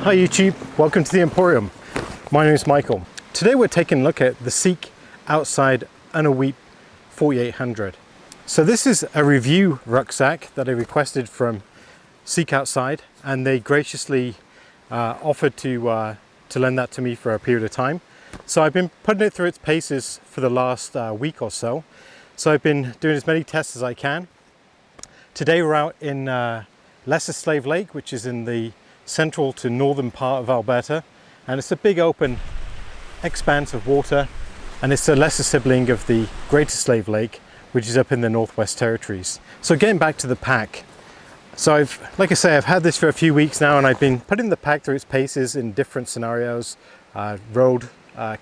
Hi YouTube, welcome to the Emporium. My name is Michael. Today we're taking a look at the Seek Outside Unaweep 4800. So this is a review rucksack that I requested from Seek Outside, and they graciously offered to lend that to me for a period of time. So I've been putting it through its paces for the last week or so. So I've been doing as many tests as I can. Today we're out in Lesser Slave Lake, which is in the central to northern part of Alberta, and it's a big open expanse of water, and it's a lesser sibling of the Greater Slave Lake, which is up in the Northwest Territories. So getting back to the pack, so like I say, I've had this for a few weeks now, and I've been putting the pack through its paces in different scenarios, road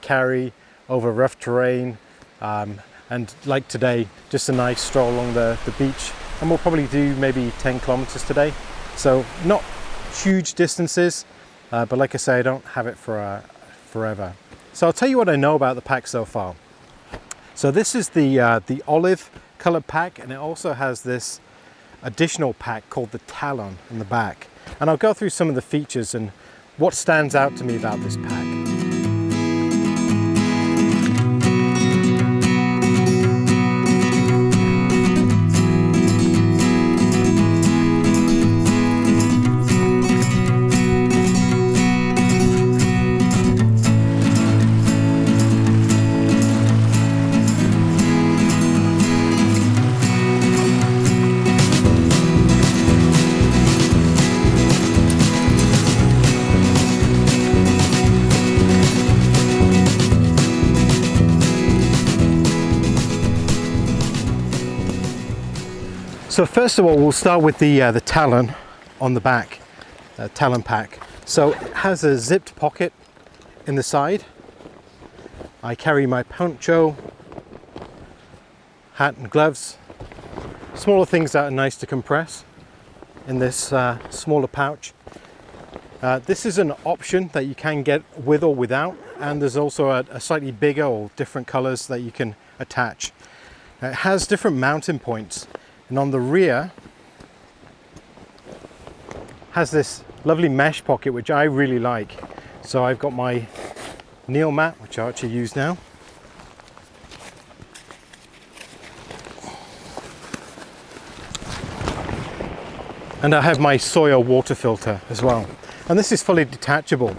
carry, over rough terrain, and like today, just a nice stroll along the beach, and we'll probably do maybe 10 kilometers today, so not huge distances, but like I say, I don't have it for forever. So I'll tell you what I know about the pack so far. So this is the olive colored pack, and it also has this additional pack called the Talon in the back, and I'll go through some of the features and what stands out to me about this pack. So first of all, we'll start with the Talon on the back, Talon pack. So it has a zipped pocket in the side. I carry my poncho, hat and gloves, smaller things that are nice to compress in this smaller pouch. This is an option that you can get with or without, and there's also a slightly bigger or different colors that you can attach. It has different mounting points. And on the rear has this lovely mesh pocket, which I really like. So I've got my kneel mat, which I actually use now. And I have my soil water filter as well. And this is fully detachable.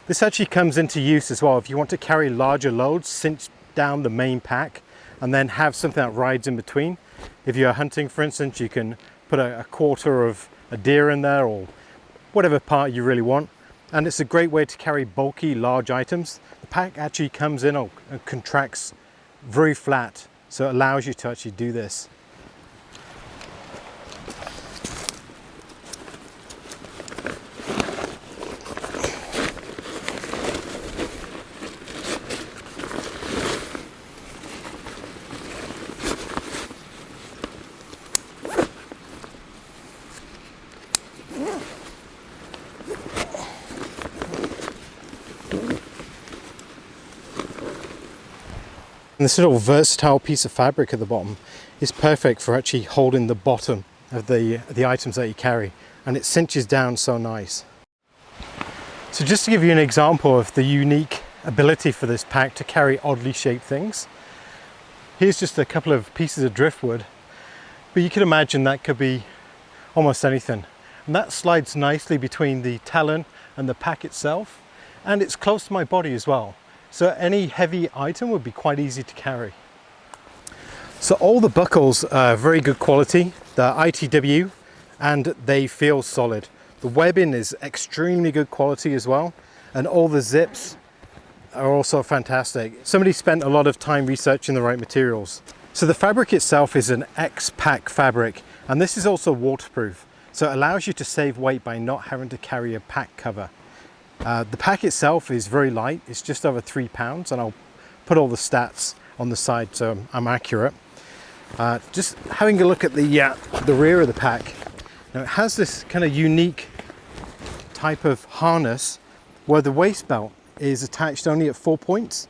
This actually comes into use as well if you want to carry larger loads, cinch down the main pack, and then have something that rides in between. If you're hunting, for instance, you can put a quarter of a deer in there, or whatever part you really want. And it's a great way to carry bulky, large items. The pack actually comes in and contracts very flat, so it allows you to actually do this. And this little versatile piece of fabric at the bottom is perfect for actually holding the bottom of the items that you carry, and it cinches down so nice. So just to give you an example of the unique ability for this pack to carry oddly shaped things, here's just a couple of pieces of driftwood, but you can imagine that could be almost anything. And that slides nicely between the Talon and the pack itself, and it's close to my body as well. So any heavy item would be quite easy to carry. So all the buckles are very good quality, they're ITW, and they feel solid. The webbing is extremely good quality as well, and all the zips are also fantastic. Somebody spent a lot of time researching the right materials. So the fabric itself is an X-Pack fabric, and this is also waterproof. So it allows you to save weight by not having to carry a pack cover. The pack itself is very light, it's just over 3 pounds, and I'll put all the stats on the side so I'm accurate. Just having a look at the rear of the pack. Now it has this kind of unique type of harness where the waist belt is attached only at 4 points,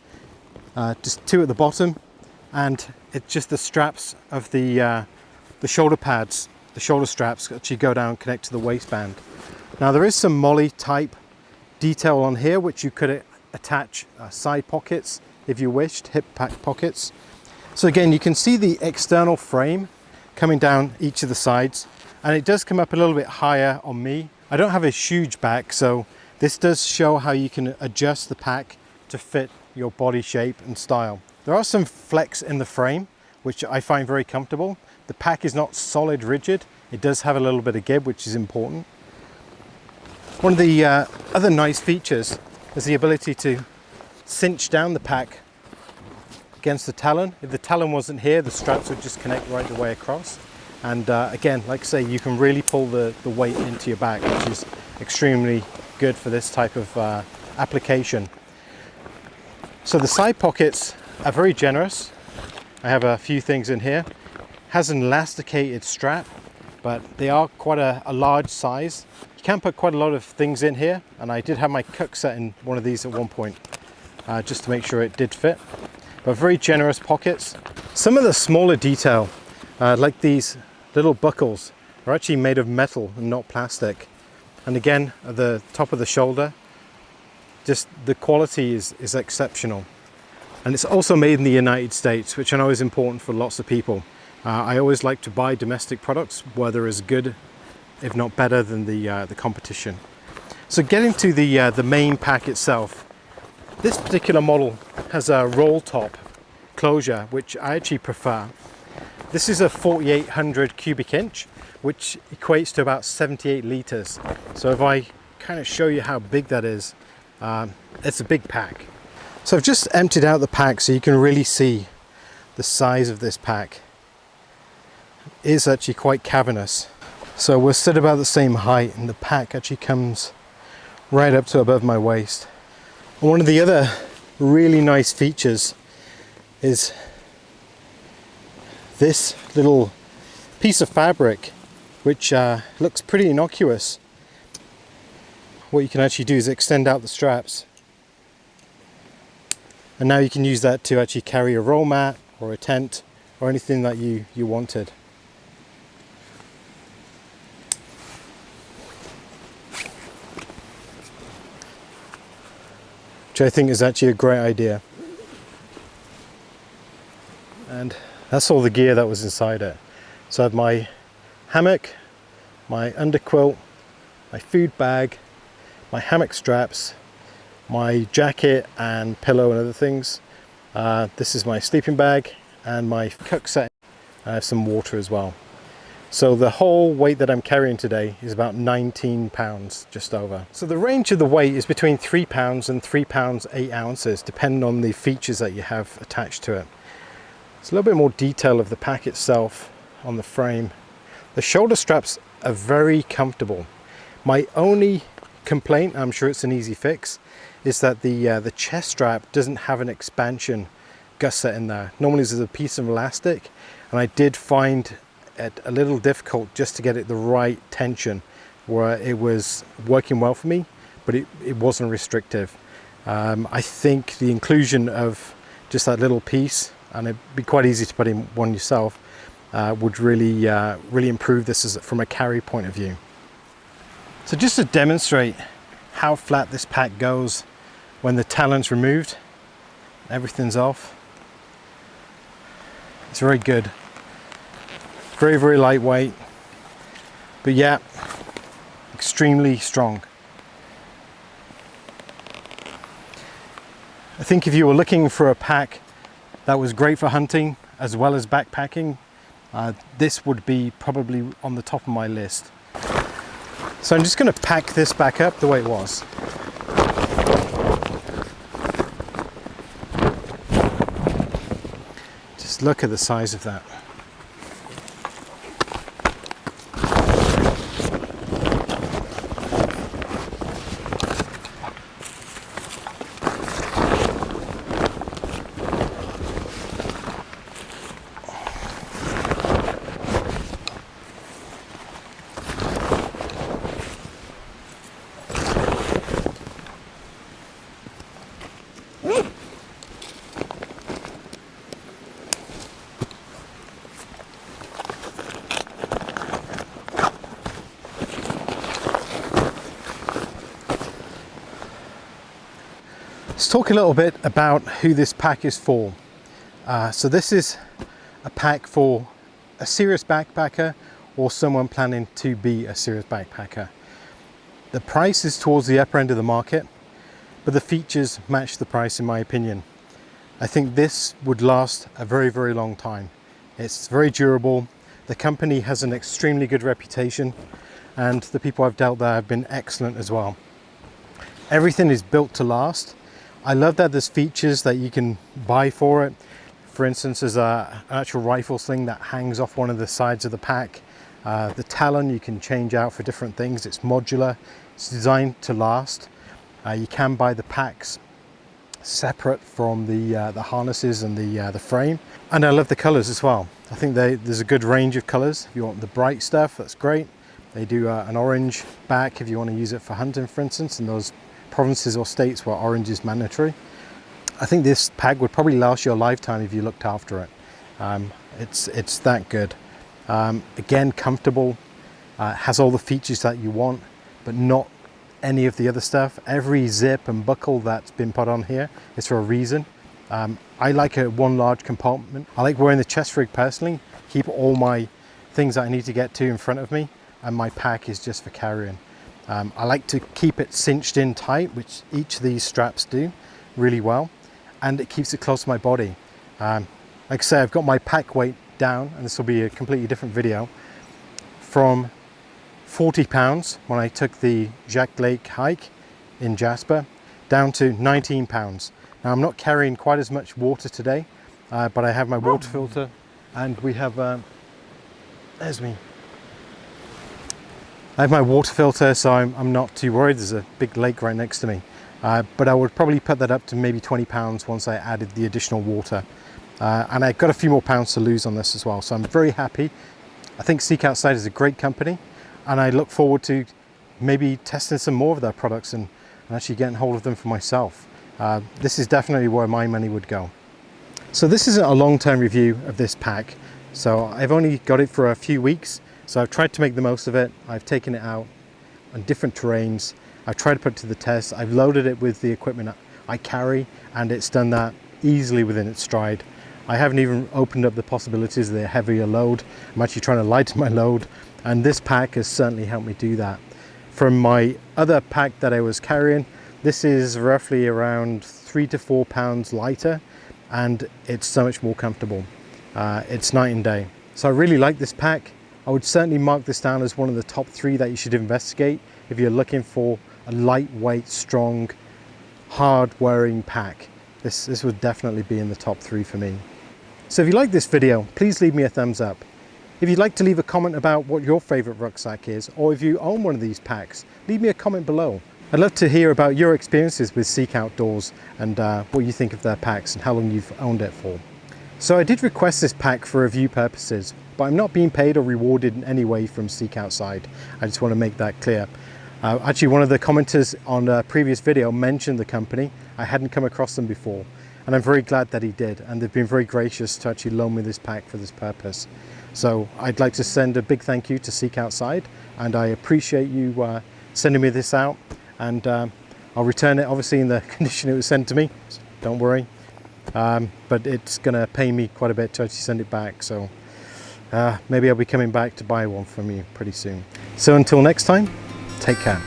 just 2 at the bottom, and it's just the straps of the shoulder pads, the shoulder straps actually go down and connect to the waistband. Now there is some MOLLE type detail on here which you could attach side pockets if you wished, hip pack pockets. So again, you can see the external frame coming down each of the sides, and it does come up a little bit higher on me. I don't have a huge back, so this does show how you can adjust the pack to fit your body shape and style. There are some flex in the frame, which I find very comfortable. The pack is not solid rigid. It does have a little bit of give, which is important. One of the other nice features is the ability to cinch down the pack against the talon. If the talon wasn't here, the straps would just connect right the way across. And again, like I say, you can really pull the weight into your back, which is extremely good for this type of application. So the side pockets are very generous. I have a few things in here. Has an elasticated strap, but they are quite a large size. You can put quite a lot of things in here, and I did have my cook set in one of these at one point, just to make sure it did fit. But very generous pockets. Some of the smaller detail, like these little buckles, are actually made of metal and not plastic. And again, at the top of the shoulder, just the quality is exceptional. And it's also made in the United States, which I know is important for lots of people. I always like to buy domestic products where they're as good, if not better, than the competition. So getting to the main pack itself, this particular model has a roll top closure, which I actually prefer. This is a 4800 cubic inch, which equates to about 78 liters. So if I kind of show you how big that is, it's a big pack. So I've just emptied out the pack so you can really see the size of this pack. It is actually quite cavernous. So we're still about the same height, and the pack actually comes right up to above my waist. And one of the other really nice features is this little piece of fabric, which looks pretty innocuous. What you can actually do is extend out the straps, and now you can use that to actually carry a roll mat or a tent or anything that you wanted. Which I think is actually a great idea. And that's all the gear that was inside it. So I have my hammock, my underquilt, my food bag, my hammock straps, my jacket and pillow and other things. This is my sleeping bag and my cook set. I have some water as well. So the whole weight that I'm carrying today is about 19 pounds, just over. So the range of the weight is between 3 pounds and 3 pounds 8 ounces, depending on the features that you have attached to it. It's a little bit more detail of the pack itself on the frame. The shoulder straps are very comfortable. My only complaint, I'm sure it's an easy fix, is that the chest strap doesn't have an expansion gusset in there. Normally there's a piece of elastic, and I did find it a little difficult just to get it the right tension where it was working well for me, but it wasn't restrictive. I think the inclusion of just that little piece, and it'd be quite easy to put in one yourself, would really improve this from a carry point of view. So just to demonstrate how flat this pack goes when the talon's removed, everything's off. It's very good. Very, very lightweight, but yeah, extremely strong. I think if you were looking for a pack that was great for hunting as well as backpacking, this would be probably on the top of my list. So I'm just going to pack this back up the way it was. Just look at the size of that. Let's talk a little bit about who this pack is for. So this is a pack for a serious backpacker or someone planning to be a serious backpacker. The price is towards the upper end of the market, but the features match the price in my opinion. I think this would last a very, very long time. It's very durable. The company has an extremely good reputation, and the people I've dealt there have been excellent as well. Everything is built to last. I love that there's features that you can buy for it. For instance, there's an actual rifle sling that hangs off one of the sides of the pack. The talon you can change out for different things. It's modular. It's designed to last. You can buy the packs separate from the harnesses and the frame. And I love the colors as well. I think there's a good range of colors. If you want the bright stuff, that's great. They do an orange back if you want to use it for hunting, for instance, in those provinces or states where orange is mandatory. I think this pack would probably last your lifetime if you looked after it. It's that good. Again, comfortable, has all the features that you want, but not any of the other stuff. Every zip and buckle that's been put on here is for a reason. I like one large compartment. I like wearing the chest rig personally, keep all my things that I need to get to in front of me, and my pack is just for carrying. I like to keep it cinched in tight, which each of these straps do really well, and it keeps it close to my body. Like I say, I've got my pack weight down, and this will be a completely different video, from 40 pounds when I took the Jack Lake hike in Jasper, down to 19 pounds. Now I'm not carrying quite as much water today, but I have my water filter, and we have, there's me. I have my water filter, so I'm not too worried. There's a big lake right next to me. But I would probably put that up to maybe 20 pounds once I added the additional water. And I've got a few more pounds to lose on this as well. So I'm very happy. I think Seek Outside is a great company, and I look forward to maybe testing some more of their products and actually getting hold of them for myself. This is definitely where my money would go. So this isn't a long-term review of this pack. So I've only got it for a few weeks. So I've tried to make the most of it. I've taken it out on different terrains. I've tried to put it to the test. I've loaded it with the equipment I carry, and it's done that easily within its stride. I haven't even opened up the possibilities of the heavier load. I'm actually trying to lighten my load, and this pack has certainly helped me do that. From my other pack that I was carrying, this is roughly around 3 to 4 pounds lighter, and it's so much more comfortable. It's night and day. So I really like this pack. I would certainly mark this down as one of the top 3 that you should investigate if you're looking for a lightweight, strong, hard-wearing pack. This would definitely be in the top 3 for me. So if you like this video, please leave me a thumbs up. If you'd like to leave a comment about what your favorite rucksack is, or if you own one of these packs, leave me a comment below. I'd love to hear about your experiences with Seek Outdoors and what you think of their packs and how long you've owned it for. So I did request this pack for review purposes, but I'm not being paid or rewarded in any way from Seek Outside. I just want to make that clear. Actually, one of the commenters on a previous video mentioned the company. I hadn't come across them before, and I'm very glad that he did, and they've been very gracious to actually loan me this pack for this purpose. So I'd like to send a big thank you to Seek Outside, and I appreciate you sending me this out, and I'll return it obviously in the condition it was sent to me, so don't worry. But it's going to pay me quite a bit to actually send it back, so maybe I'll be coming back to buy one from you pretty soon. So until next time, take care.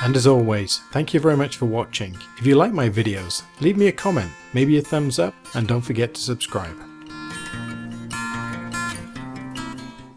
And as always, thank you very much for watching. If you like my videos, leave me a comment, maybe a thumbs up, and don't forget to subscribe.